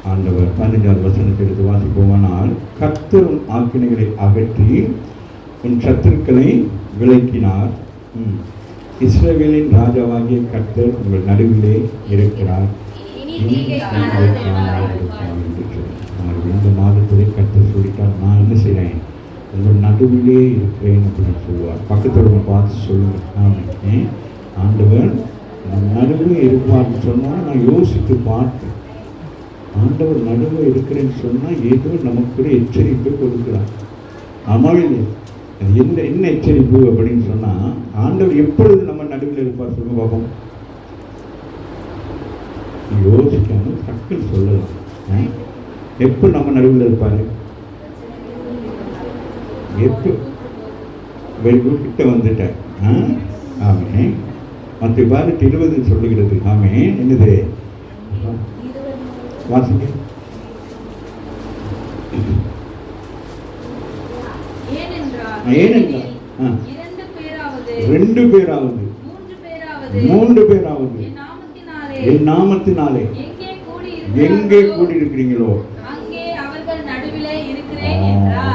ஆண்டவர் 15வது வசனத்தை எடுத்து வாசிப்போமானால், கர்த்தர் உன் ஆக்கினைகளை அகற்றி உன் சத்துருக்களை விலக்கினார். இஸ்ரவேலின் ராஜாவாகிய கர்த்தர் உங்கள் நடுவிலே இருக்கிறார். இந்த மாதத்திலே கர்த்தர் சொல்லிட்டார், நான் என்ன செய்கிறேன், உங்கள் நடுவிலே இருக்கிறேன் அப்படின்னு சொல்லுவார். பக்கத்தில் பார்த்து சொல்லுங்க, ஆண்டவர் நடுவே இருப்பார்னு சொன்னால் நான் யோசித்து பார்த்தேன். ஆண்டவர் நடுவே இருக்கிறேன்னு சொன்னால் ஏதோ நமக்கு ஒரு எச்சரிப்பை கொடுக்குறார். அமளில் அது என்ன எச்சரிப்பு அப்படின்னு சொன்னால், ஆண்டவர் எப்பொழுது நம்ம நடுவில் இருப்பார் சொல்லுங்க பார்ப்போம். யோசிக்காமல் டக்குன்னு சொல்லலாம். எப்போ நம்ம நடுவில் இருப்பார்? எப்போ? வெரி குட், கிட்ட வந்துட்டேன். ஆமே மத்திய 20 சொல்லுகிறது. ஆமே என்னது வாசிங்க. ஏனென்றால் 2 பேராவது 3 பேராவது என் நாமத்தினாலே எங்கே கூடி இருக்கிறீங்களோ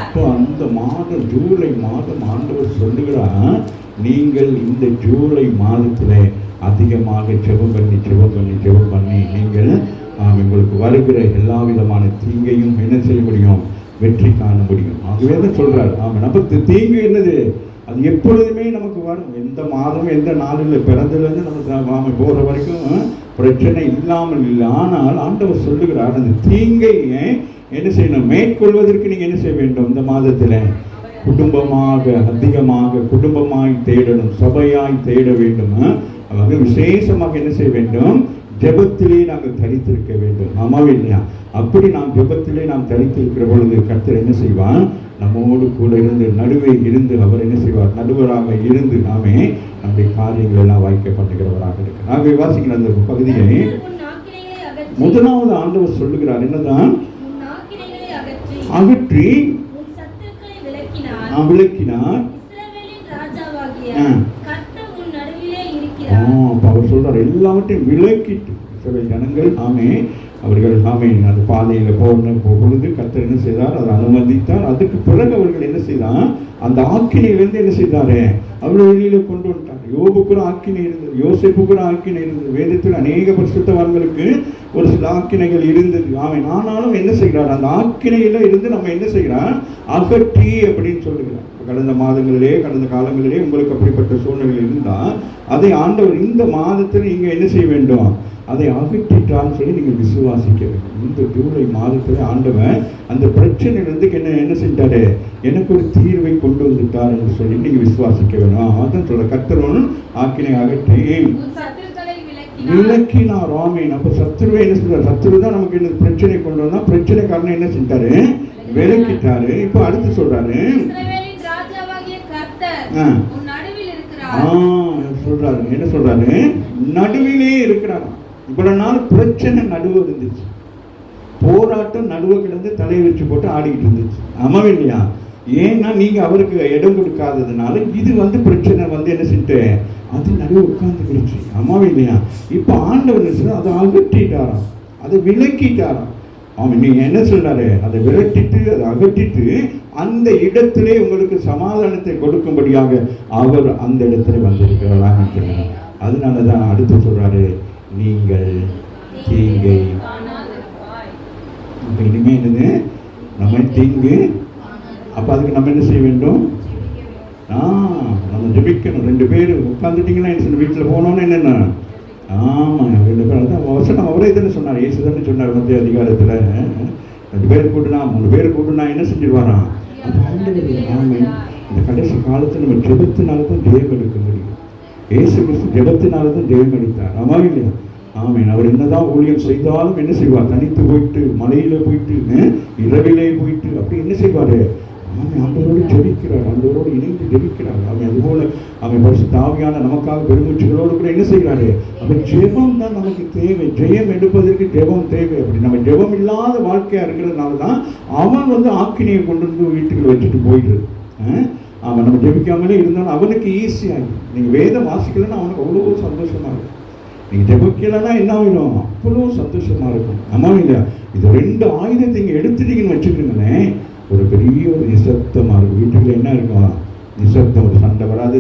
அப்போ அந்த மாதம் ஜூலை மாதம் ஆண்டவர் சொல்லுகிறார், நீங்கள் இந்த ஜூலை மாதத்தில் அதிகமாக ஜெபம் பண்ணி நீங்கள் உங்களுக்கு வருகிற எல்லா விதமான தீங்கையும் என்ன செய்ய முடியும், வெற்றி காண முடியும். ஆகவே தான் சொல்றாரு. ஆமாம், நமக்கு தீங்கு என்னது, அது எப்பொழுதுமே நமக்கு வரும். எந்த மாதம் எந்த நாளில் பிறந்ததுலேருந்து நமக்கு போகிற வரைக்கும் பிரச்சனை இல்லாமல் இல்லை. ஆனால் ஆண்டவர் சொல்லுகிறார், அந்த தீங்கை என்ன செய்யணும், மேற்கொள்வதற்கு நீங்கள் என்ன செய்ய வேண்டும், இந்த மாதத்தில் குடும்பமாக அதிகமாக குடும்பமாய் தேடணும், சபையாய் தேட வேண்டும். அதாவது விசேஷமாக என்ன செய்ய வேண்டும், ஜெபத்திலே நாங்கள் தரித்திருக்க வேண்டும். ஆமாவே இல்லையா? அப்படி நாம் ஜெபத்திலே நாம் தரித்திருக்கிற பொழுது கர்த்தர் என்ன செய்வார், நம்மோடு கூட இருந்து நடுவே இருந்து அவர் என்ன செய்வார், நடுவராக இருந்து நாமே நம்முடைய காரியங்கள் எல்லாம் வாய்க்கப்படுகிறவராக இருக்கிறார். ஆகவே வாசிக்கிற அந்த பகுதியை முதலாவது ஆண்டவர் சொல்லுகிறார், என்னதான் அகற்றி விளக்கினார். அவர் சொல்றார், எல்லாவற்றையும் விளக்கிட்டு சில ஜனங்கள் ஆமே அவர்கள் ஆமே அது பாதையில் போன பொழுது கர்த்தர் என்ன செய்தார், அதை அனுமதித்தார். அதுக்கு பிறகு அவர்கள் என்ன செய்தார், அந்த ஆக்கினையிலிருந்து என்ன செய்தாரு, அவர்கள் வெளியில கொண்டு வந்துட்டார். யோபுக்கு ஒரு ஆக்கினை இருந்தது, யோசேப்புக்கு ஒரு ஆக்கினை இருந்தது. வேதத்தில் அநேக பரிசுத்தவான்களுக்கு ஒரு சில ஆக்கினைகள் இருந்தது. அவன் ஆனாலும் என்ன செய்கிறார், அந்த ஆக்கினையில இருந்து நம்ம என்ன செய்கிறார், அகற்றி அப்படின்னு சொல்லுகிறார். கடந்த மாதங்களிலே கடந்த காலங்களிலே உங்களுக்கு அப்படிப்பட்ட சூழ்நிலை இருந்தால் அதை ஆண்டவர் இந்த மாதத்தில் நீங்கள் என்ன செய்ய வேண்டும், அதை அகற்றிட்டான்னு சொல்லி நீங்கள் விசுவாசிக்க வேண்டும். இந்த ஜூலை மாதத்தில் ஆண்டவன் அந்த பிரச்சனையிலிருந்து என்ன செஞ்சாரு, எனக்கு ஒரு தீர்வை கொண்டு வந்துட்டார் என்று சொல்லி நீங்கள் விசுவாசிக்க வேணும். அதான் சொல்ற, கர்த்தர் ஆக்கினை அகற்றி விளக்கினார். ஆமீன். அப்போ சத்துருவை என்ன சொல்றாரு, சத்துரு தான் நமக்கு என்ன பிரச்சனை கொண்டு வந்தா, பிரச்சனை காரணம் என்ன செஞ்சாரு, விளக்கிட்டாரு. இப்போ அடுத்து சொல்றாரு, சொல்றாரு என்ன சொல்றாரு, நடுவிலே இருக்கிறார். இவ்வளவு நாள் பிரச்சனை நடுவு இருந்துச்சு, போராட்டம் நடுவு கிடந்து தலையை வச்சு போட்டு ஆடிக்கிட்டு இருந்துச்சு. ஆமாவே இல்லையா? ஏன்னா நீங்க அவருக்கு இடம் கொடுக்காததுனால இது பிரச்சனை என்ன செஞ்சு அது நடுவு உட்கார்ந்துக்கிடுச்சு. ஆமாவே இல்லையா? இப்ப ஆண்டவர் அதை அகற்றிட்டாராம், அதை விலக்கிட்டாராம். அவன் நீங்க என்ன சொல்றாரு, அதை விரட்டிட்டு அதை அகற்றிட்டு அந்த இடத்திலே உங்களுக்கு சமாதானத்தை கொடுக்கும்படியாக அவர் அந்த இடத்துல வந்திருக்கிறாராக சொல்றாரு. அதனாலதான் அடுத்து சொல்றாரு, நீங்கள் தீங்கை. இனிமே என்னது, நம்ம தீங்கு. அப்ப அதுக்கு நம்ம என்ன செய்ய வேண்டும், நம்ம ஜெபிக்கணும். 2 பேர் உட்காந்துட்டீங்கன்னா என்ன வீட்டில் போனோன்னு என்னென்ன, ஆமாம் 2 பேர் தான் வசனம் அவரே தானே சொன்னார், இயேசு தானே சொன்னார் மத்திய அதிகாரத்தில். 2 பேர் கூட்டுனா 3 பேர் கூட்டுனா என்ன செஞ்சிருவாராம். ஆமாம், இந்த கடைசி காலத்தில் நம்ம ஜெபத்தினால தான் ஜெயம் எடுக்க முடியும். இயேசு கிறிஸ்து ஜெபத்தினால தான் ஜெயம் எடுத்தார். ஆமாம் இல்லையா? ஆமீன். அவர் என்னதான் ஊழியம் செய்தாலும் என்ன செய்வார், தனித்து போயிட்டு மலையில போயிட்டு இரவிலே போயிட்டு அப்படி என்ன செய்வாரு, அவன் ஆண்டவரோடு ஜெபிக்கிறார், ஆண்டவரோடு இணைந்து ஜெபிக்கிறார். அவன் அதுபோல அவன் பரிசுத்த ஆவியான நமக்காக பெருமூச்சுகளோடு கூட என்ன செய்கிறாரு. அவன் ஜெபம் தான் நமக்கு தேவை, ஜெயம் எடுப்பதற்கு ஜெபம் தேவை. அப்படி நம்ம ஜெபம் இல்லாத வாழ்க்கையா இருக்கிறதுனால தான் அவன் ஆக்கினியை கொண்டு வந்து வீட்டுக்குள்ள வச்சுட்டு போயிடுறது. அவன் நம்ம ஜெபிக்காமலே இருந்தாலும் அவனுக்கு ஈஸியாகும். நீங்கள் வேதம் வாசிக்கலன்னா அவனுக்கு அவ்வளோ சந்தோஷமா இருக்கும். நீங்கள் ஜெபிக்கலைன்னா என்ன ஆகிடும், அவ்வளோ சந்தோஷமா இருக்கும். ஆமாம் இல்லையா? இது 2 ஆயுதத்தை இங்கே எடுத்துட்டீங்கன்னு வச்சுக்கிறீங்களேன், ஒரு பெரிய ஒரு நிசப்தமாக இருக்கும். வீட்டுக்குள்ள என்ன இருக்கும், நிசப்தம். ஒரு சண்டை வராது,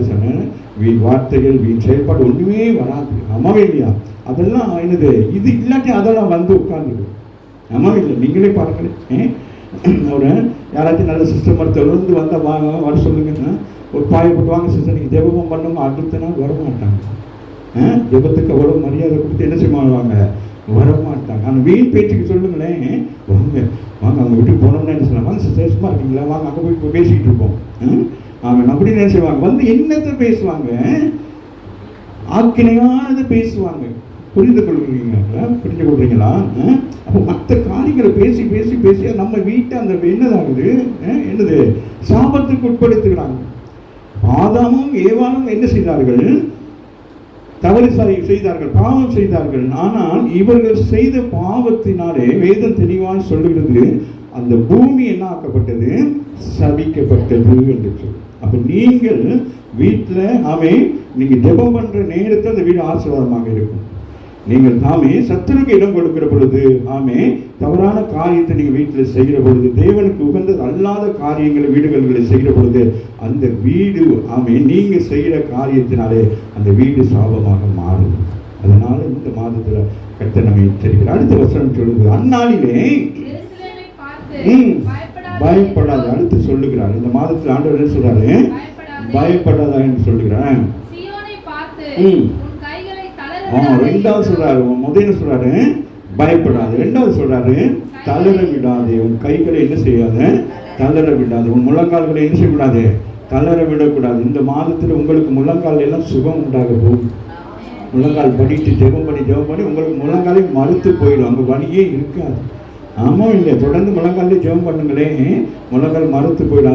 வீண் வார்த்தைகள் வீண் செயல்பாடு ஒன்றுமே வராது. ஆமாவே இல்லையா? அதெல்லாம் என்னது, இது இல்லாட்டி அதெல்லாம் உட்காந்துடும். ஆமாவே இல்லை? நீங்களே பார்க்கல, ஒரு யாராச்சும் நல்ல சிஸ்டம் மருத்துவருந்து வந்தால் வாங்க வர சொல்லுங்கன்னா ஒரு பாயை போட்டு வாங்க சிஸ்டர் நீங்கள் ஜெபம் பண்ணணும், அடுத்த நாள் வரமாட்டாங்க. ஜெபத்துக்கு அவ்வளோ மரியாதை கொடுத்து என்ன செய்வாங்க, வரமாட்டாங்க. ஆனால் வீண் பேச்சுக்கு சொல்லுங்களேன், வாங்க வாங்க அவங்க வீட்டுக்கு போனோம்னா என்ன சொல்லலாம், வாங்க சிஸ்டர் சும்மா இருக்கீங்களா, வாங்க அங்கே போய் பேசிக்கிட்டு இருப்போம். அவன் அப்படின்னு என்ன செய்வாங்க, என்னத்தை பேசுவாங்க, ஆக்கினையானதை பேசுவாங்க. புரிந்து கொள்கிறீங்களா, புரிஞ்சு கொள்றீங்களா? அப்போ மற்ற காரியங்களை பேசி பேசி பேசி நம்ம வீட்டை அந்த என்னதாகுது, என்னது சாபத்துக்கு உட்படுத்துகிறாங்க. ஆதாமும் ஏவாளும் என்ன செய்தார்கள், தவறு செய்தார்கள், பாவம் செய்தார்கள். ஆனால் இவர்கள் செய்த பாவத்தினாலே வேதம் தெளிவாக சொல்லுகிறது, அந்த பூமி என்ன ஆக்கப்பட்டது, சபிக்கப்பட்டது என்று சொல்லி. அப்ப நீங்கள் வீட்டில் நீங்க ஜெபம் பண்ற நேரத்தில் அந்த வீடு ஆசீர்வாதமாக இருக்கும். நீங்கள் சத்துருக்கு இடம் கொடுக்கிற பொழுது தவறான காரியத்தை நீங்க வீட்டில் செய்கிற பொழுது, தேவனுக்கு உகந்தது அல்லாத காரியங்களை வீடுகளில் செய்கிற பொழுது அந்த வீடு நீங்க செய்கிற காரியத்தினாலே அந்த வீடு சாபமாக மாறும். அதனால இந்த மாதத்துல கர்த்தர் நம்மை எச்சரிக்கிறார். அடுத்த வசனம் சொல்லுது, அந்நாளிலே பயப்படாது. அடுத்து சொல்லுகிறார், இந்த மாதத்தில் ஆண்டவர் என்ன சொல்றாரு? பயப்படாதா என்று சொல்லுகிறார். ரெண்டாவது சொல்றாரு, முதல்ல சொல்றாரு பயப்படாது. ரெண்டாவது சொல்றாரு தளர விடாதே, உன் கைகளை என்ன செய்யாத, தளர விடாது. உன் முழங்கால்களை என்ன செய்யக்கூடாது, தளர விடக்கூடாது. இந்த மாதத்தில் உங்களுக்கு முழங்கால் எல்லாம் சுகம் உண்டாக போகும். முழங்கால் படிட்டு ஜெபம் பண்ணி உங்களுக்கு முழங்காலே மறுத்து போயிடும், அங்கே வலியே இருக்காது. ஆமாம் இல்லை, தொடர்ந்து முழங்காலே ஜெபம் பண்ணுங்களே, முழங்கால் மறுத்து போயிடும்.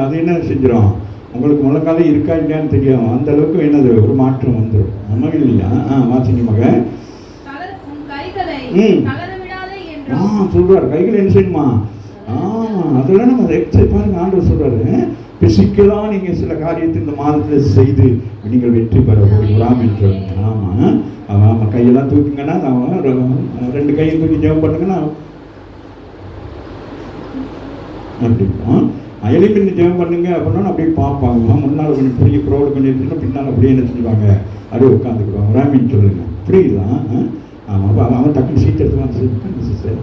அது என்ன செஞ்சிடும், உங்களுக்கு முழங்காலே இருக்கா இல்லையான்னு தெரியும். அந்த அளவுக்கு என்னது ஒரு மாற்றம் வந்துடும். ஆமாம் இல்லையா? வாசிங்க மகன். சொல்றாரு கைகளை என்ன செய்யணுமா? அதெல்லாம் நம்ம எக்ஸைட் பாருங்க. ஆண்டவர் சொல்றாரு பிசிக்கலாக நீங்கள் சில காரியத்தை இந்த மாதத்தில் செய்து நீங்கள் வெற்றி பெற போகிறாம் என்று. ஆமாம், கையெல்லாம் தூக்குங்கன்னா, ரெண்டு கையை தூக்கி ஜெபம் பண்ணுங்கன்னா அப்படின்னா எலிமின்னு ஜெபம் பண்ணுங்க அப்படின்னா அப்படியே பார்ப்பாங்க. முன்னால் கொஞ்சம் பெரிய க்ரௌடு கொஞ்சம் இருந்துச்சுன்னா பின்னால் அப்படியே என்ன செஞ்சுவாங்க, அப்படியே உட்காந்துக்குவாங்க. ராமின்னு சொல்லுங்க, புரியுதுதான்? ஆமாம், அப்போ அவன் டக்குனு சீட் எடுத்து வந்து சிஸ்டர்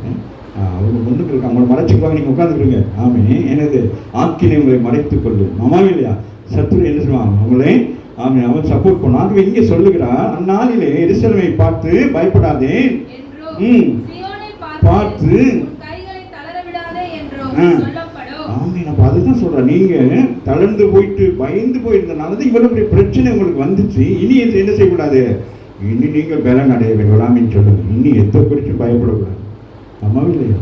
அவங்க முன்னுக்கு இருக்கு, அவங்களை மறைச்சிக்குவாங்க, நீங்கள் உட்காந்துக்கிறீங்க. ஆமே, எனது ஆக்கினை உங்களை மறைத்துக் கொள்ளும். ஆமாம் இல்லையா? சத்துரு என்ன சொல்லுவாங்க அவங்களே, ஆமே, அவன் சப்போர்ட் பண்ணும். ஆகவே இங்கே சொல்லுகிறார், அந்நாளிலே எருசலேமை பார்த்து பயப்படாதே, பார்த்து ஆமே. அப்போ அதுதான் சொல்கிறேன், நீங்கள் தளர்ந்து போயிட்டு பயந்து போயிருந்தனால தான் இவ்வளோ பெரிய பிரச்சனை உங்களுக்கு வந்துச்சு. இனி என்ன செய்யக்கூடாது, இனி நீங்கள் பலன் அடைய வேண்டாமின்னு சொல்லுங்க. இனி எதை குறித்தும் பயப்படக்கூடாது. ஆமாம் இல்லையா?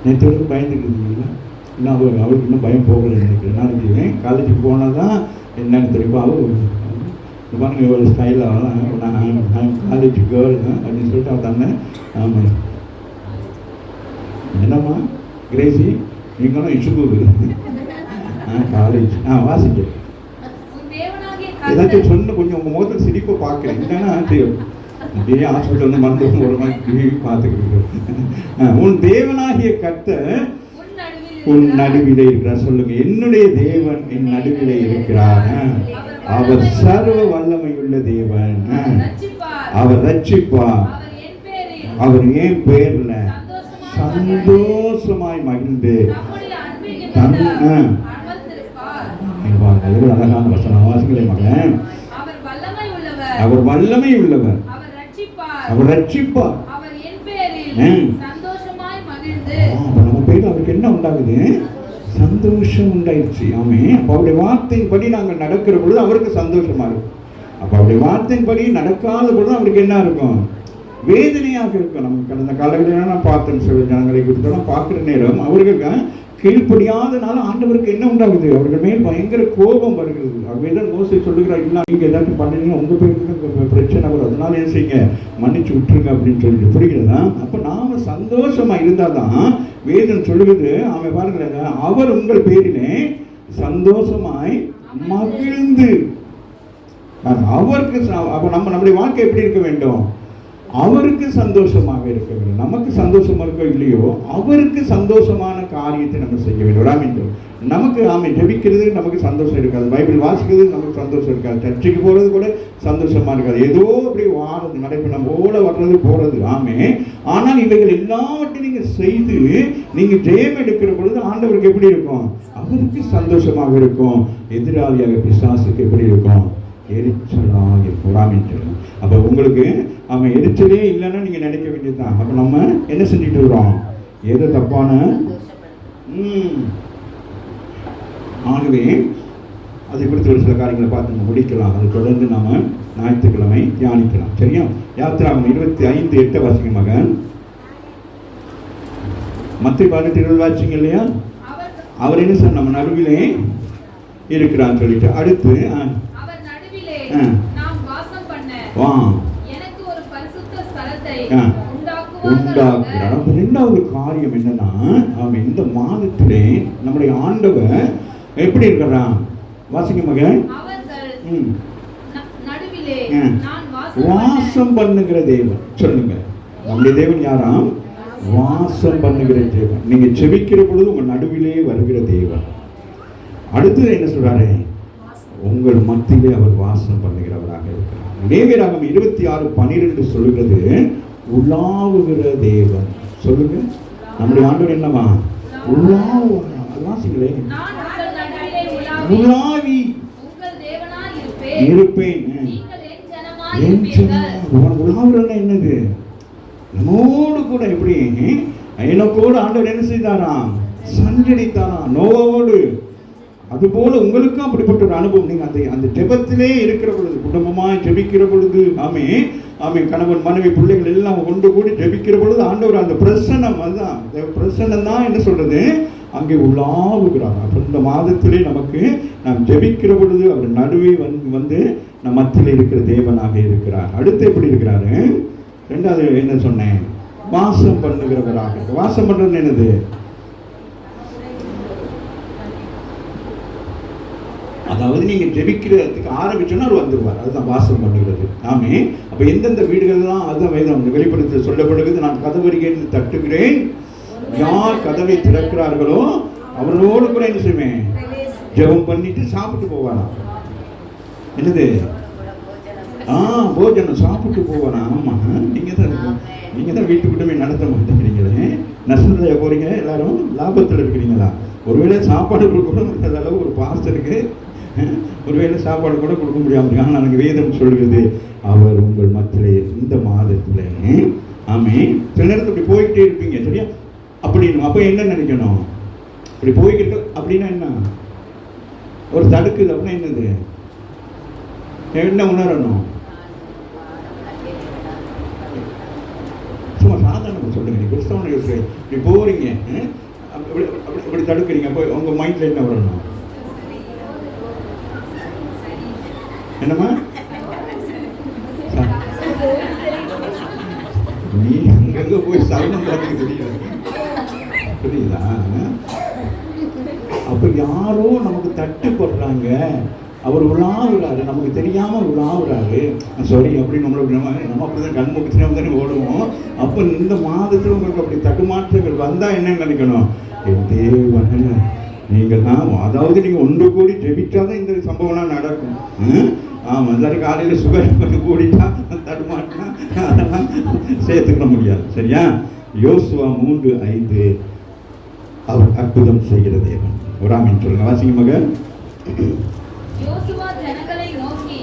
நேற்று வரைக்கும் பயந்துட்டு இருந்தீங்களா? இல்லை, அவருக்கு இன்னும் பயம் போகலை நினைக்கிறேன். நாளைக்கு காலேஜுக்கு போனால் தான் என்னன்னு தெரியுமா, பாருங்க ஒரு ஸ்டைலாக நான் காலேஜ் கேர்ள் அப்படின்னு சொல்லிட்டு அவன் தானே. ஆமாம், என்னம்மா கிரேசி நீங்களும் இஷ்யூ காலேஜ் வாசிக்க ஏதாச்சும் சொன்ன கொஞ்சம் உங்கள் முகத்தில் சிரிப்பை பார்க்குறேன். என்னன்னா அப்படியே ஹாஸ்பிட்டல் வந்து மருந்து ஒரு மாதிரி பார்த்துக்கிட்டு உன் தேவனாகிய கர்த்தர் உன் நடுவிலே இருக்கிறார். சொல்லுங்க, என்னுடைய தேவன் என் நடுவிலே இருக்கிறார். அவர் சர்வ வல்லமை உள்ள தேவன். அவர் ரட்சிப்பார். அவர் என் பேர்ல சந்தோஷமாய் மகிழ்ந்து அழகான வசனம் வாசிங்களே மகன். அவர் வல்லமை உள்ளவர், அவர் ரட்சிப்பார். நம்ம பேர் அவருக்கு என்ன உண்டாகுது, சந்தோஷம் உண்டாயிடுச்சு. ஆமே, அப்போ அவருடைய வார்த்தையின்படி நாங்கள் நடக்கிற பொழுது அவருக்கு சந்தோஷமா இருக்கும். அப்போ அவருடைய வார்த்தையின்படி நடக்காத பொழுது அவருக்கு என்ன இருக்கும், வேதனையாக இருக்கும். நம்ம கடந்த காலங்களில் நான் பார்த்தேன், சில ஜனங்களை குறித்தெல்லாம் பார்க்குற நேரம் அவர்களுக்கு கீழ்ப்படியாதனால ஆண்டவருக்கு என்ன உண்டாகுது, அவர்கள் மேல் பயங்கர கோபம் வருகிறது. ஆகவேதான் மோசே சொல்லுகிறார், இல்லை நீங்கள் ஏதாச்சும் பண்ணீங்கன்னா உங்கள் பேருக்கு பிரச்சனை வரும், அதனால என்ன செய்யுங்க, மன்னிச்சு விட்டுருங்க அப்படின்னு சொல்லிட்டு. புரிகிறதா? அப்போ நாம் சந்தோஷமா இருந்தால் தான் வேதம் சொல்லுகிறது. அவன் பாருங்க, அவர் உங்கள் பேரிலே சந்தோஷமாய் மகிழ்ந்து. அவருக்கு அப்போ நம்மளுடைய வாழ்க்கை எப்படி இருக்க வேண்டும், அவருக்கு சந்தோஷமாக இருக்க வேண்டும். நமக்கு சந்தோஷமா இருக்கோ இல்லையோ, அவருக்கு சந்தோஷமான காரியத்தை நம்ம செய்ய வேண்டும். ராமின் நமக்கு ஜெபிக்கிறது நமக்கு சந்தோஷம் இருக்காது, பைபிள் வாசிக்கிறது நமக்கு சந்தோஷம் இருக்காது, சர்ச்சைக்கு போகிறது கூட சந்தோஷமா இருக்காது, ஏதோ அப்படி வாரது நடைபெறும் போல வர்றது போறது. ஆமே, ஆனால் இவைகள் எல்லாவற்றையும் நீங்க செய்து நீங்க ஜெயம் எடுக்கிற பொழுது ஆண்டவருக்கு எப்படி இருக்கும், அவருக்கு சந்தோஷமாக இருக்கும். எதிராளியாக பிசாசுக்கு எப்படி இருக்கும், எரிச்சலாக இருக்கும். சொல்லணும். அப்போ உங்களுக்கு அவன் எரிச்சலே இல்லைன்னா நீங்கள் நினைக்க வேண்டியதுதான். அப்போ நம்ம என்ன செஞ்சுட்டு இருக்கிறோம், ஏதோ தப்பான. ஆகவே அதை குறித்து ஒரு சில காரியங்களை பார்த்து நம்ம முடிக்கலாம். அதை தொடர்ந்து நாம் ஞாயிற்றுக்கிழமை தியானிக்கலாம். சரியா? யாத்திராகமம் 25:8 வாசிங்க மகன். மத்திய 18:20 வாசிங்க இல்லையா? அவர் என்ன சார் நம்ம நடுவிலே இருக்கிறான்னு சொல்லிட்டு. அடுத்து உண்டாக்குறார். ரெண்டாவது காரியம் என்னன்னா, அவன் இந்த மாதத்திலே நம்முடைய ஆண்டவர் எப்படி இருக்கிறான், வாசிங்க மகன். வாசம் பண்ணுகிற தேவன். சொல்லுங்க, நம்முடைய தேவன் யாராம், வாசம் பண்ணுகிற தேவன். நீங்க செபிக்கிற பொழுது உங்க நடுவிலே வருகிற தேவன். அடுத்தது என்ன சொல்றாரு, உங்கள் மத்தியிலே அவர் வாசம் பண்ணுகிறவராக இருக்கிறார். லேவியராகமம் 26:12 சொல்லுகிறது, உலாவுகிற தேவன். சொல்லுங்க, நம்முடைய ஆண்டவர் என்னவா, உலாவுவாராம். அது வாசிங்களே. நான் உங்கள் நடுவிலே உலாவி உங்கள் தேவனாய் இருப்பேன். இருப்பேன். நீங்கள் என் ஜனமாய் இருப்பீர்கள். உலாவுறன்னா என்னது? நம்மோடு கூட எப்படி எனக்கோடு ஆண்டவர் என்ன செய்தாராம்? சஞ்சரித்தாராம் நோவோடு. அதுபோல உங்களுக்கும் அப்படிப்பட்ட ஒரு அனுபவம். நீங்க அந்த ஜெபத்திலே இருக்கிற பொழுது, குடும்பமாக ஜெபிக்கிற பொழுது, ஆமே ஆமே, கணவன் மனைவி பிள்ளைகள் எல்லாம் கொண்டு கூடி ஜெபிக்கிற பொழுது ஆண்டவர் அந்த பிரசன்னம், அதுதான் பிரசன்னம் தான் என்ன சொல்றது, அங்கே உள்ளாவுகிறார். அப்போ இந்த மாதத்திலே நமக்கு நாம் ஜெபிக்கிற பொழுது அவர் நடுவே வந்து நம் மத்தியில் இருக்கிற தேவனாக இருக்கிறார். அடுத்து எப்படி இருக்கிறாரு? ரெண்டாவது என்ன சொன்னேன்? வாசம் பண்ணுகிறவராக. வாசம் பண்றது என்னது? அதாவது நீங்க ஜெபிக்கிறதுக்கு ஆரம்பிச்சோன்னா அவர் வந்துடுவார். அதுதான் வாசம் பண்ணுகிறது. ஆமே. அப்ப எந்தெந்த வீடுகள்லாம் அதுதான் வேதம் வெளிப்படுத்த சொல்லப்படுகிறது. நான் கதவருகே தட்டுகிறேன், யார் கதவை திறக்கிறார்களோ அவர்களோடு கூட என்ன செய்வேன்? ஜெபம் பண்ணிட்டு சாப்பிட்டு போவானா? என்னது? போஜனம் சாப்பிட்டு போவானா? ஆமா, நீங்க தான் வீட்டுக்கிட்டமே நடத்த மாட்டேங்கிறீங்களே. நஷ்டத்தில் போறீங்க, எல்லாரும் லாபத்தில் இருக்கிறீங்களா? ஒருவேளை சாப்பாடு கொடுக்க முடியாத அளவு ஒரு பாஸ்டருக்கு ஒருவேளை சாப்பாடு கூட கொடுக்க முடியாமல். ஆனால் எனக்கு வேதம் சொல்கிறது, அவர் உங்கள் மத்தியிலே இந்த மாதத்தில், ஆமே, சில நேரத்தில் இப்படி போய்கிட்டே இருப்பீங்க, சரியா? அப்படின்னு அப்போ என்ன நினைக்கணும்? இப்படி போய்கிட்டு அப்படின்னா என்ன? ஒரு தடுக்குது அப்படின்னா என்னது? என்ன உணரணும்? சும்மா சாதாரணமாக சொல்லுங்க. நீ கிறிஸ்தவனை இப்படி போறீங்க, அப்படி தடுக்கிறீங்க, அப்போ உங்க மைண்ட்ல என்ன வரணும்? என்னம்மா? நீ அங்க போய் சரணம் பார்த்து புரியுதா? அப்ப யாரோ நமக்கு தட்டுப்படுறாங்க, அவர் உலாவுறாரு, நமக்கு தெரியாம உலாவுறாரு, சாரி அப்படின்னு நம்ம அப்படிதான் கண்முகத்தினா தானே ஓடுவோம். அப்ப இந்த மாதத்துல உங்களுக்கு அப்படி தடுமாற்றங்கள் வந்தா என்ன நினைக்கணும்? என் தேவன் நீங்கள் தான், அதாவது நீங்க ஒன்று கூடி ஜெபிச்சாதான் இந்த சம்பவம்லாம் நடக்கும். ஆமா, எல்லாரும் காலையில சுகர் பண்ணி கூடிட்டா தடுமாட்டினா அதெல்லாம் சேர்த்துக்க முடியாது, சரியா? யோசுவா 3:5 அவர் அற்புதம் செய்கிற தேவன். ஒரு ஆமீன் சொல்லுங்க. வாசிங்க மகன். யோசுவா ஜனங்களை நோக்கி,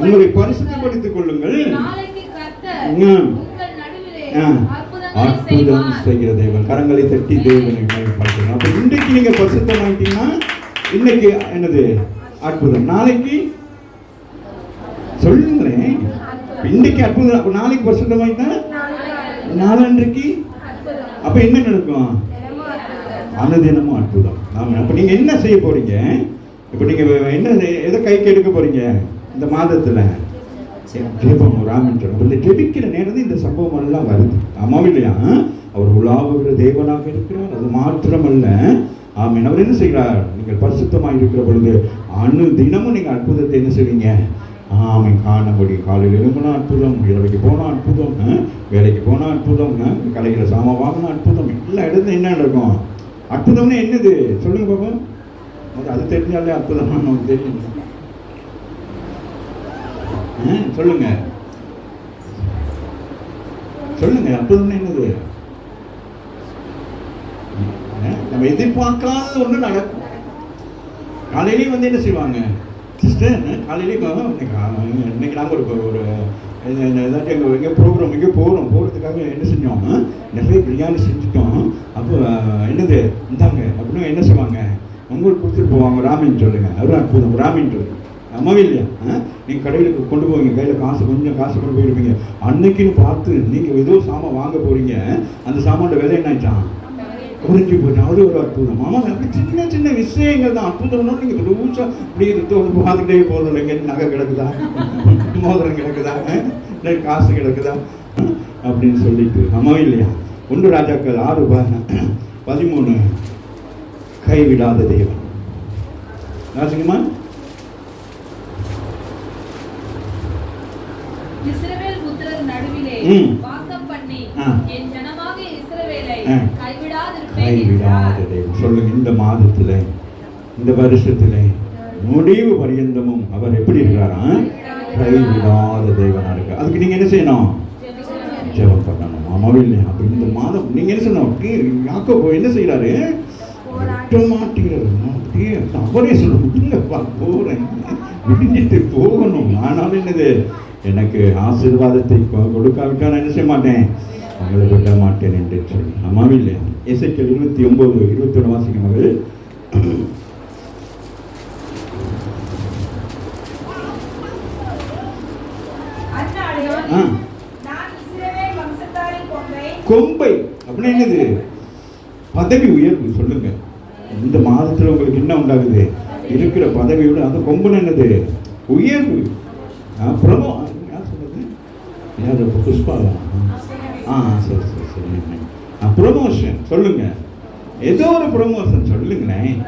உங்களை பரிசுத்தப்படுத்திக் கொள்ளுங்கள், நாளைக்கு கர்த்தர் உங்கள் நடுவிலே அற்புதம் செய்கிற தேவன். கரங்களை தட்டி தேவனை மகிமைப்படுத்துங்க. அப்ப இன்றைக்கு நீங்க பரிசுத்தமாயிட்டீங்கன்னா இன்னைக்கு என்னது? அற்புதம். நாளைக்கு சொல்லுங்களேன், இன்னைக்கு அற்புதம். அப்ப நாளைக்கு பரிசுத்தமாயிட்டா நாளன்றைக்கு அப்ப என்ன நடக்கும்? அனுதினமும் அற்புதம். ஆமா. அப்ப நீங்க என்ன செய்ய போறீங்க? இப்ப நீங்க என்ன எதை கைக்கு எடுக்க போறீங்க இந்த மாதத்துல? ஜெபம். ராமன் சொல்ல இந்த ஜெபிக்கிற நேரத்தில் இந்த சம்பவம் எல்லாம் வருது. ஆமாம் இல்லையா? அவர் உலாவுகிற தேவனாக இருக்கிறார். அது மாத்திரமல்ல, ஆமீன், அவர் என்ன செய்கிறார்? நீங்கள் பரிசுத்தமாக இருக்கிற பொழுது தினமும் நீங்கள் அற்புதத்தை என்ன செய்வீங்க? ஆமீன், காண முடியும். காலையில் எழும்புனா அற்புதம், இரவைக்கு போனால் அற்புதம், வேலைக்கு போனால் அற்புதம், கடையில் சாமான் வாங்கினா அற்புதம், எல்லா இடத்துல என்ன நடக்கும்? அற்புதம்னா என்னது சொல்லுங்க பாப்போம். அது தெரிஞ்சாலே அற்புதமா நமக்கு தெரியும். சொல்லுங்க சொல்லுங்க, அற்புதம்னா என்னது? நம்ம எதிர்பார்க்காத ஒன்று நடக்கும். காலையிலேயே வந்து என்ன செய்வாங்க சிஸ்டர், காலையிலேயே இன்னைக்கு நாங்கள் ஒரு ஏதாச்சும் எங்கே ப்ரோக்ராம் எங்கே போகிறதுக்காக என்ன செஞ்சோம்? நிறைய பிரியாணி செஞ்சுட்டோம். அப்போ என்னது இந்தாங்க அப்படின்னு என்ன செய்வாங்க? உங்களுக்கு கொடுத்துட்டு போவாங்க. ராமின்னு சொல்லுங்க. அவரும் அற்புதம். ராமின்னு சொல்லுங்க. அம்மாவே இல்லையா? நீங்கள் கடையில் கொண்டு போவீங்க, கையில் கொஞ்சம் காசு கொண்டு போயிருப்பீங்க. அன்னைக்குன்னு பார்த்து நீங்கள் ஏதோ சாமான் வாங்க போகிறீங்க, அந்த சாமானோட விலை என்ன ஆயிட்டான்? குறைஞ்சி போச்சு. அது ஒரு அற்புதம். ஆமாம், அப்படி சின்ன சின்ன விஷயங்கள் தான் அற்புதம்னா. நீங்கள் ரூல்ஸாக இப்படி பார்த்துக்கிட்டே போகிறோம். எங்கே நகை கிடக்குதா, மோதிரம் கிடக்குதா, காசு கிடக்குதா அப்படின்னு சொல்லிட்டு. அம்மாவே இல்லையா? 1 ராஜாக்கள் 6:13 கைவிடாத தேவன். ராசிங்கம்மா, இஸ்ரவேல் புத்திரர் நடுவிலே வாசம் பண்ணி என் ஜனமாகிய இஸ்ரவேலை கைவிடாத தேவன். சொல்லுங்க, இந்த மாதத்துல இந்த வருஷத்துல முடிவு பரியந்தமும் அவர் எப்படி இருக்கிறாரா? கைவிடாத தேவனா இருக்கு. அதுக்கு நீங்க என்ன செய்யணும்? ஜெபம் பண்ணணும். ஆமாவே இல்லையா? அப்ப இந்த மாதம் நீங்க என்ன சொன்ன யாக்கோபு என்ன செய்யறாரு? விட்ட மாட்டேங்கிறாரு. அப்படியே அவரே சொல்ல இல்லப்பா போறேன், விடிஞ்சிட்டு போகணும். ஆனாலும் என்னது, எனக்கு ஆசீர்வாதத்தை கொடுக்காவிட்டா நான் என்ன செய்ய மாட்டேன், அவங்களை விட மாட்டேன் என்று சொல்லி. ஆமாவே இல்லையா? எசேக்கியேல் 29:21 வாசிக்கும் போது, கொம்பை அப்படின்னா என்னது? பதவி உயர்வு. சொல்லுங்க, இந்த மாதத்துல உங்களுக்கு என்ன உண்டாகுது? இருக்கிற பதவியோட அந்த கொம்புன்னு என்னது? உயர்வு. பிரமோ யார் சொல்றது? யார்? புஷ்பாலா? சரி சரி சரி. ப்ரொமோஷன். சொல்லுங்க, ஏதோ ஒரு ப்ரொமோஷன் சொல்லுங்களேன்.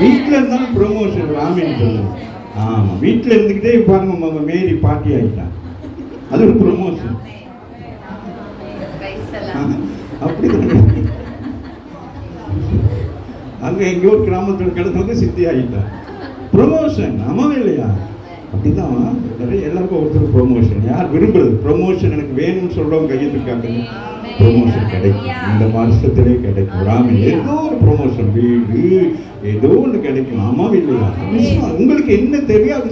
வீட்டில் இருந்தாலும் ப்ரொமோஷன் ராமின்னு சொல்லுங்க. ஆமாம், வீட்டில் இருந்துக்கிட்டே பாருங்க மேரி பாட்டி ஆகிட்டான், அது ஒரு ப்ரொமோஷன். அப்படிதான் அங்க எங்கேயோ ஒரு கிராமத்தில் கிடந்தவங்க சித்தி ஆகிட்டான். ப்ரொமோஷன். ஆமாவே இல்லையா? அப்படிதான் நிறைய எல்லாருக்கும் ஒருத்தர் ப்ரொமோஷன். யார் விரும்புறது ப்ரொமோஷன்? எனக்கு வேணும்னு சொல்றவங்க கையை தூக்காங்க, ப்ரொமோஷன் கிடைக்கும். இந்த வருஷத்திலே கிடைக்கும். ராமன் ஏதோ ஒரு ப்ரொமோஷன், வீடு ஏதோ ஒன்று கிடைக்கும். ஆமாவே இல்லையா? உங்களுக்கு என்ன தெரியாது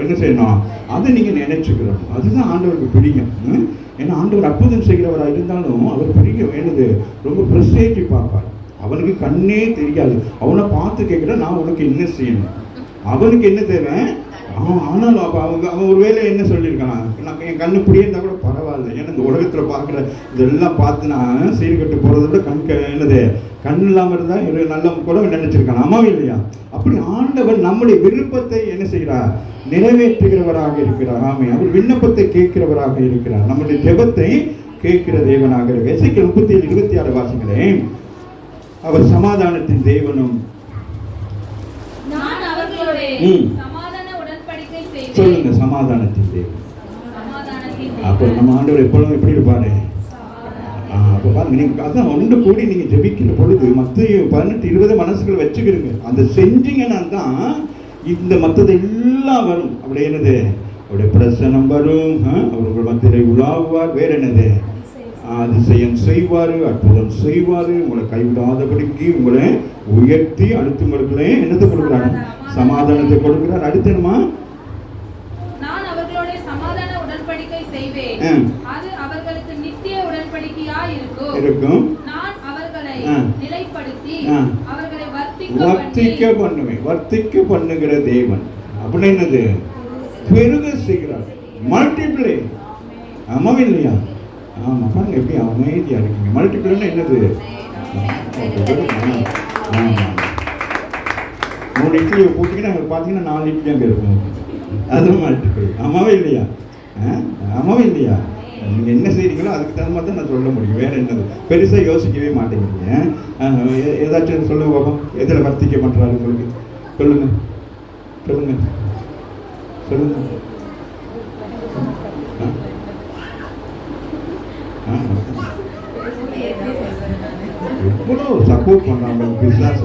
என்ன செய்யணும், அதை நீங்க நினைச்சுக்கிறோம். அதுதான் ஆண்டவருக்கு பிடிக்கும். ஏன்னா ஆண்டவர் அற்புதம் செய்கிறவராக இருந்தாலும் அவர் பெரிய வேணுது ரொம்ப ப்ரெஸ்டேஜ் பார்ப்பார். அவனுக்கு கண்ணே தெரியாது. அவனை பார்த்து கேட்குற நான் உனக்கு என்ன செய்யணும், அவனுக்கு என்ன தேவை. ஆனாலும் அப்போ அவன் ஒரு வேலை என்ன சொல்லியிருக்கான், நான் என் கண்ணு இப்படியே இருந்தால் கூட பரவாயில்ல, ஏன்னா இந்த உலகத்தில் பார்க்குற இதெல்லாம் பார்த்து நான் சீர்கட்டு போகிறத விட என்னது கண் இல்லாமல் இருந்தால் நல்ல கூட நினைச்சிருக்கான். ஆமாவே இல்லையா? அப்படி ஆண்டவர் நம்முடைய விருப்பத்தை என்ன செய்கிறார், நிறைவேற்றுகிறவராக இருக்கிறார். ஆமே, அவர் விண்ணப்பத்தை கேட்கிறவராக இருக்கிறார். நம்முடைய ஜெபத்தை கேட்கிற தேவனாக இருக்கிறார். எசேக்கியேல் 37:26 வாசிங்களேன். அவர் சமாதானத்தின் தேவனும் சொல்லுங்க, சமாதானத்தின் தேவன். அப்போ நம்ம ஆண்டவர் எப்பொழுதும் எப்படி இருப்பாரு? அப்போ பாருங்க, நீங்க அதான் ஒன்று கூடி நீங்க ஜெபிக்கிற பொழுது மத்திய 18-20 மனசுகளை வச்சுக்கிறீங்க. அந்த செஞ்சீங்கன்னா தான் இந்த மற்றது எல்லாம் வரும். அப்படி என்னது, அவருடைய பிரசனம் வரும், அவர்கள் மத்தியிலே உலாவுவார். வேற என்னது, அதிசயம் செய்வார், அற்புதம் செய்வார், உங்களை கைவிடாதபடிக்கு உங்களை உயர்த்தி அடுத்து உங்களுக்குள்ளே என்னத்தை கொடுக்குறாரு, சமாதானத்தை கொடுக்குறார். அடுத்து என்னமா, நான் அவர்களோட சமாதான உடன்படிக்கை செய்வேன், அது அவர்களுக்கு நித்திய உடன்படிக்கையா இருக்கும். நான் அவர்களை நிலைப்படுத்தி அவர்களை வர்த்திக்க பண்ணுவேன். வர்த்திக்க பண்ணுகிற தேவன் அப்படின்னு என்னது, பெருக செய்கிறார், மல்டிப்ளை. ஆமாவே இல்லையா? ஆமா, பாருங்க எப்படி அமைதியா இருக்கீங்க. மல்டிப்ளைன்னா என்னது? 3 இட்லியை போட்டிங்கன்னா பார்த்தீங்கன்னா 4 இட்லி அங்கே இருக்கும். அது மல்டிப்ளை. ஆமாவே இல்லையா? ஆமாவே இல்லையா? நீங்கள் என்ன செய்றீங்களோ அதுக்கு தகுந்த மாதிரி தான் நான் சொல்ல முடியும். வேற என்னது, பெருசாக யோசிக்கவே மாட்டேங்கிறீங்க. ஏதாச்சும் சொல்லுங்க பாப்போம், எதில் வர்த்திக்க பண்ணுறாரு உங்களுக்கு? சொல்லுங்க சொல்லுங்க சொல்லுங்க. எவ்வளோ சப்போர்ட் பண்ணுறாங்க பிஸ்னஸ்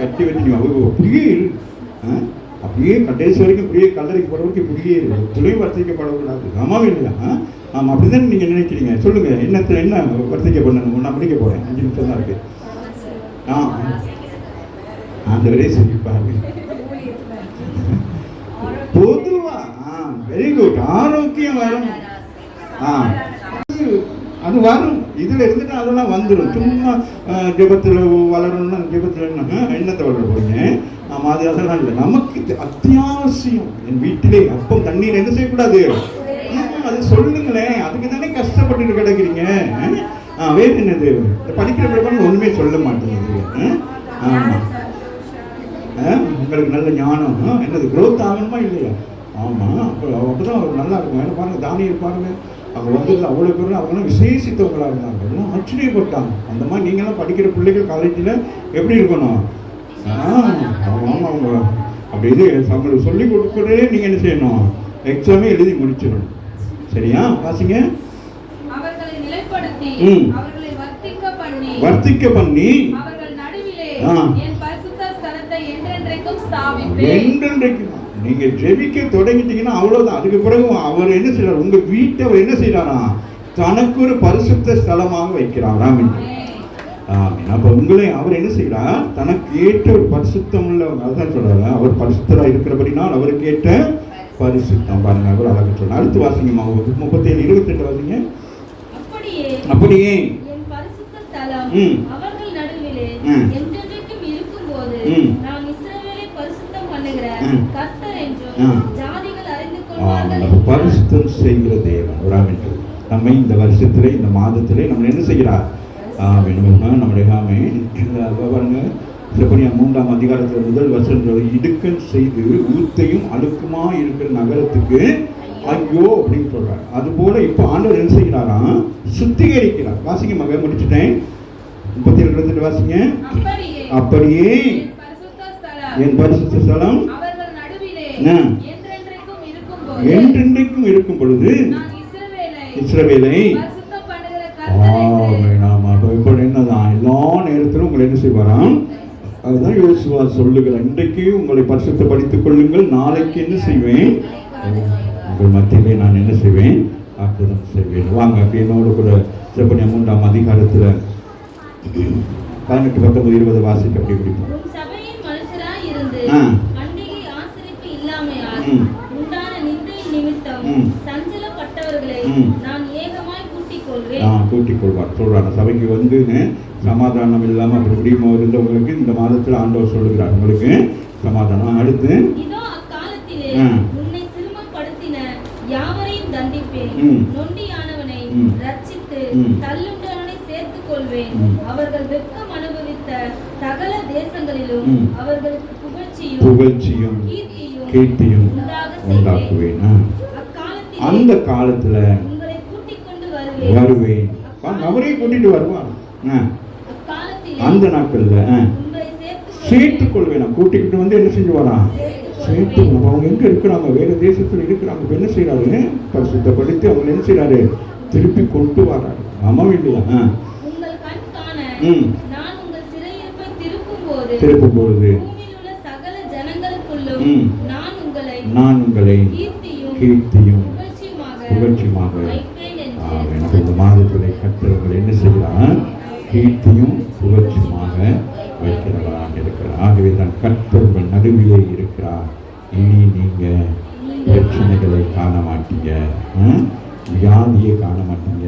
கட்டி வச்சு அப்படியே அப்படியே கடைசி வரைக்கும் இப்படியே கல்லறைக்கு போகிற வரைக்கும் இப்படியே இருக்கு, துளையும் வர்த்திக்கப்படக்கூடாது. ஆமாவே இல்லையா? ஆமாம், அப்படி தான் நீங்கள் நினைக்கிறீங்க. சொல்லுங்கள், என்ன வர்த்திக்க பண்ணணும்? நான் படிக்க போகிறேன், 5 நிமிஷம் தான் இருக்குது. ஆண்டவரே சொல்லிப்பாரு. பொதுவாக வெரி குட், ஆரோக்கியம் வரும். அது வரும், இதில் இருந்துட்டு அதெல்லாம் வந்துடும். சும்மா ஜெபத்தில் வளரணும்னா ஜெபத்தில் என்னத்தை வளர போறீங்க? ஆமாம், அது அதெல்லாம் இல்லை. நமக்கு அத்தியாவசியம். என் வீட்டிலே அப்பம் தண்ணீர் என்ன செய்யக்கூடாது, அது சொல்லுங்களேன். அதுக்கு தானே கஷ்டப்பட்டு கிடக்குறீங்க. வேறு என்னது, படிக்கிற பிறகு ஒன்றுமே சொல்ல மாட்டேங்குது. ஆமாம், உங்களுக்கு நல்ல ஞானம் என்னது க்ரோத் ஆகணுமா இல்லையா? ஆமாம், அப்போதான் அவர் நல்லா இருக்கும். ஏன்னா பாருங்கள், தானியல் பாருங்கள், அவங்க வந்ததில் அவ்வளோ பேர் அவங்களாம் விசேஷித்தவங்களாக இருந்தாங்க. எல்லாம் ஆச்சரியப்பட்டாங்க. அந்த மாதிரி நீங்களாம் படிக்கிற பிள்ளைகள் காலேஜில் எப்படி இருக்கணும்? ஆமாம், அவங்க அப்படி இது அவங்களுக்கு சொல்லிக் கொடுக்கறதே நீங்கள் என்ன செய்யணும், எக்ஸாமே எழுதி முடிச்சிடணும். சரியா? வாசிங்க. அவர்களை நிலைப்படுத்தி அவர்களை வர்த்திக்க பண்ணி அவர்கள் நடுவிலே என் பரிசுத்த ஸ்தலத்தை என்றென்றைக்கும் ஸ்தாபிப்பேன். என்றென்றைக்கும் நீங்க ஜெபிக்க தொடங்கிட்டீங்கன்னா அவ்வளவுதான். அதுக்கு பிறகு அவர் என்ன செய்யறாரு, உங்க வீட்டை அவர் என்ன செய்யறாரா, தனக்கு ஒரு பரிசுத்த ஸ்தலமாக வைக்கிறார். ஆமென். ஆமென். அப்ப உங்களை அவர் என்ன செய்கிறார்? தனக்கு ஏற்ற ஒரு பரிசுத்தம் உள்ளவங்க. அதுதான் சொல்றாரு, அவர் பரிசுத்தராக இருக்கிறபடினால் அவருக்கு ஏற்ற பரிசுத்தம். பாருங்க, அவர் அழகாக சொல்றார். அடுத்து வாசிங்கம்மா, 37:28 வாசிங்க. அப்படியே என் பரிசுத்த ஸ்தலம் அவர்கள் நடுவிலே என்றென்றைக்கும் இருக்கும்போது நான் இஸ்ரவேலை பரிசுத்தம் பண்ணுகிற கர்த்தர் என்றும் ஜாதிகள் அறிந்து கொள்வார்கள். பரிசுத்தம் செய்கிற தேவன். ஒரு ஆமென். நம்மை இந்த வருஷத்திலே, இந்த மாதத்திலே நம்ம என்ன செய்கிறார்? நம்முடைய பாருங்க, செப்பனியா 3ஆம் அதிகாரத்தில் முதல் வசனங்கள், இடுக்கன் செய்து ஊத்தையும் அழுக்குமா இருக்கிற நகரத்துக்கு ஐயோ அப்படின்னு சொல்றாரு. அது போல இப்ப ஆண்டவர் என்ன செய்கிறாராம்? சுத்திகரிக்கிறார். வாசிங்க மகன், முடிச்சுட்டேன். 37 வாசிங்க. அப்படியே என் பரிசுத்த ஸ்தலம் என்றென்றைக்கும் இருக்கும் பொழுது இஸ்ரவேலை இப்போ என்னதான் எல்லா நேரத்திலும் உங்களை என்ன செய்வாராம்? அதுதான் யோசுவா சொல்லுகிறார், இன்றைக்கு உங்களை பரிசுத்தப்படுத்திக் கொள்ளுங்கள், நாளைக்கு என்ன செய்வேன்? உங்கள் மத்தியிலே நான் என்ன செய்வேன்? அற்புதம் செய்வேன். வாங்க அப்படி என்னோட கூட செப்பனியா 3ஆம் அதிகாரத்தில் 18, 19, 20 வாசிக்க அப்படி பிடிக்கும். கூட்டிக் கொள்வார் சொல்றாங்க. சபைக்கு வந்து சமாதானம் இல்லாமல் அப்படி இப்படி இருந்தவங்களுக்கு இந்த மாதத்தில் ஆண்டவர் சொல்லுகிறார், உங்களுக்கு சமாதானம். அடுத்து யாவரையும் தண்டிப்பேன், நொண்டியானவனை ரட்சித்து தள்ளுண்டவனை சேர்த்துக் கொள்வேன். அவர்கள் வெட்கம் அனுபவித்த சகல தேசங்களிலும் அவர்களுக்கு புகழ்ச்சியும் கீர்த்தியும் உண்டாக்குவேன். அந்த காலத்துல உங்களை கூட்டிக் கொண்டு வருவேன். அவரே கூட்டிட்டு வருவார். அந்த நாட்கள்ல சேர்த்துக் கொள்வேன். கூட்டிக்கிட்டு வந்து என்ன செஞ்சு வரா? சேர்த்து. அவங்க எங்க இருக்கிறாங்க? வேற தேசத்துல இருக்கிறாங்க. என்ன செய்யறாரு? பரிசுத்தப்படுத்தி அவங்க என்ன செய்யறாரு? திருப்பி கொண்டு வர்றாரு. ஆமாம் இல்லையா? திருப்பும் பொழுது நான் உங்களை கீர்த்தியும் புகழ்ச்சியுமாக இந்த மாதத்திலே கர்த்தர் என்ன செய்கிறார்? கீர்த்தியும் புகழ்ச்சியுமாக வைக்கிறவராக இருக்கிறார். ஆகவே தான் கர்த்தர் உங்கள் நடுவிலே இருக்கிறார். இனி நீங்க பிரச்சனைகளை காண மாட்டீங்க, வியாதியை காண மாட்டீங்க,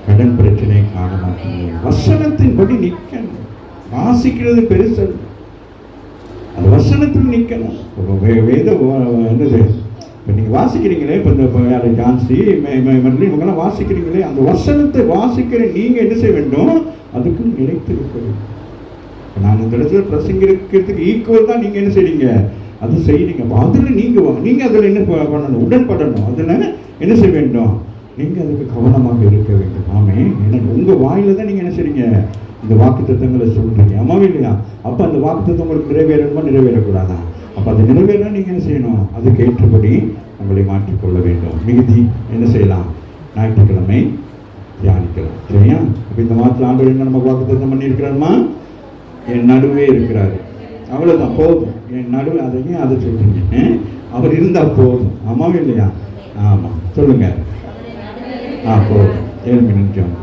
கடன் பிரச்சனையை காண மாட்டீங்க. வசனத்தின்படி நிற்கணும். வாசிக்கிறது பெருசு, அந்த வசனத்தில் நிற்கணும். வேத என்னது இப்போ நீங்கள் வாசிக்கிறீங்களே, இப்போ இந்த ஜான்சி இவங்கெல்லாம் வாசிக்கிறீங்களே, அந்த வசனத்தை வாசிக்கிற நீங்கள் என்ன செய்ய வேண்டும்? அதுக்கு நிலைத்து இருக்க வேண்டும். நான் இந்த இடத்துல பிரசங்கிக்கிறதுக்கு ஈக்குவல் தான் நீங்கள் என்ன செய்றீங்க? அது செய்கிறீங்க. அதில் நீங்கள் அதில் என்ன பண்ணணும்? உடன்படணும். அதில் என்ன செய்ய வேண்டும்? நீங்கள் அதுக்கு கவனமாக இருக்க வேண்டும். ஆமே, ஏன்னா உங்கள் வாயில தான் நீங்கள் என்ன செய்றீங்க? இந்த வாக்கு தத்துவங்களை சொல்கிறீங்க. ஆமாவே இல்லையா? அப்போ அந்த வாக்கு தத்துவம் உங்களுக்கு நிறைவேறணுமா நிறைவேறக்கூடாதா? அப்போ அது நிறைவேறனா நீங்கள் என்ன செய்யணும்? அதுக்கு ஏற்றபடி உங்களை மாற்றிக்கொள்ள வேண்டும். மிகுதி என்ன செய்யலாம்? ஞாயிற்றுக்கிழமை தியானிக்கலாம். சரியா? அப்போ இந்த மாதத்தில் ஆண்டவர் என்ன நம்ம வாக்கு தத்துவம் பண்ணியிருக்கிறாருமா? என் நடுவே இருக்கிறாரு. அவ்வளோதான், போதும். என் நடுவே, அதையும் அதை சொல்கிறீங்க. அவர் இருந்தால் போதும். ஆமாவே இல்லையா? ஆமாம், சொல்லுங்க. போதும். 7 நிமிஷம்.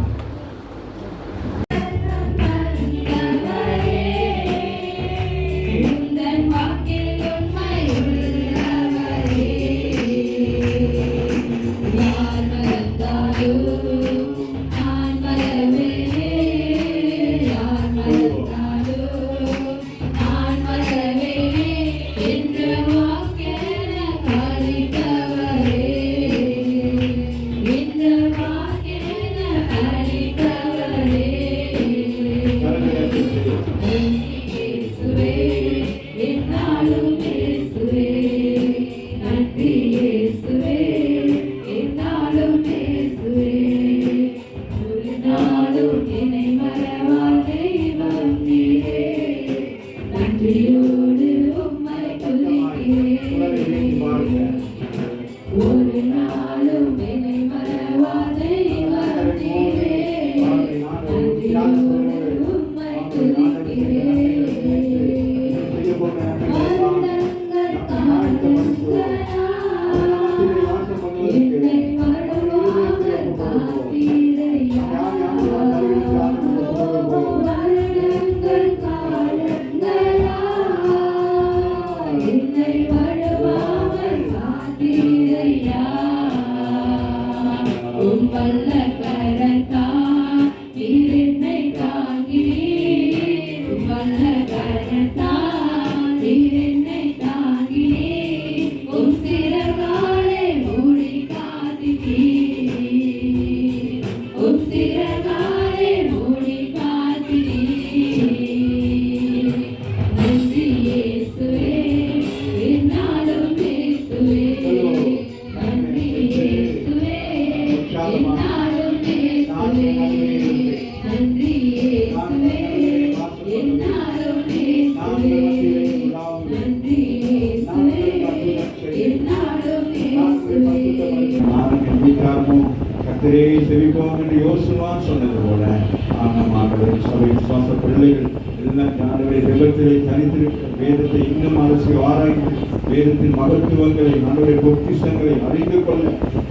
பிள்ளைகள் எல்லாம் ஆண்டவரை ஜெபத்திலே தனித்திருக்க வேதத்தை இன்னும் அரசு ஆராய்ந்து வேதத்தின் மகத்துவங்களை ஆண்டவரை பொக்கிஷங்களை அறிந்து கொள்ள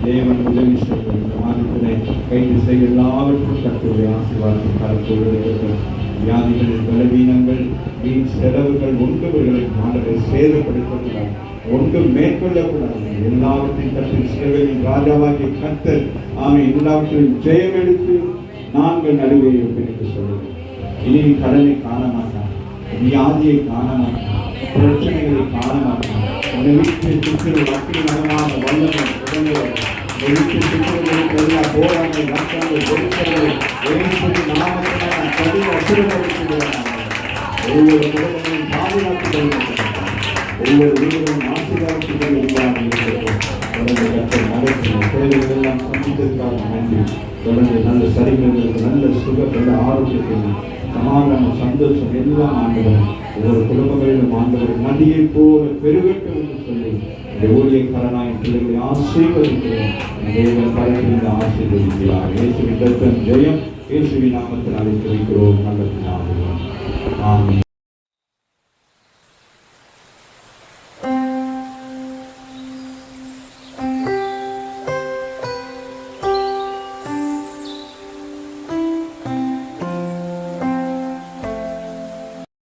தேவன் உதவி செய்ய இந்த மாதத்திலே கைது செய்ய எல்லாவற்றும் கர்த்தருடைய ஆசீர்வாதத்தை கலந்து வியாதிகள் பலவீனங்கள் வீண் செலவுகள் ஒன்றுகளை ஆண்டவரை சேதப்படுத்தக்கூடாது, ஒன்றும் மேற்கொள்ளக்கூடாது. எல்லாவற்றையும் கர்த்தர் சேவையின் ராஜாவாகிய கர்த்தர் எல்லாவற்றையும் ஜெயம் எடுத்து நாங்கள் நடுவே என்று சொல்லுங்கள். இனி கடனை காண மாட்டான், வியாதியை காண மாட்டான், பிரச்சனைகளை காண மாட்டான். உன்னை வீட்டில் சுற்றில் வக்கி மனமான வல்லமை உடனே வீட்டில் சுற்றுகளுக்கு எல்லா போராங்கள் ரத்தங்கள் வெடித்தங்கள் நாமத்தினால் கடின அசுரப்படுத்துகிறார்கள். ஒவ்வொரு குடும்பங்களும் பாதுகாத்து கொள்கிறார்கள், ஒவ்வொரு வீடுகளும் ஆசீர்வாதத்து கொள்கிறார்கள். தொடர்ந்து கற்றல் நடக்கும் தேவைகள் எல்லாம் சந்தித்ததற்காக நன்றி. தொடர்ந்து நல்ல சரிகளுக்கு நல்ல சுகம், நல்ல ஆரோக்கியத்தில் சமாதானம், சந்தோஷம் எல்லாம் ஆண்டவர் ஒவ்வொரு குடும்பங்களிலும் ஆண்டவர் நதியை போல பெருகட்டும் என்று சொல்லி இந்த ஊழியக்காரனாய் பிள்ளைகளை ஆசீர்வதிக்கிறேன். தேவன் பரப்பில் ஆசீர்வதிக்கிறார். இயேசுவின் ரத்தம் ஜெயம். இயேசுவின் நாமத்தில் அழைத்து வைக்கிறோம். நல்ல ஆமென்.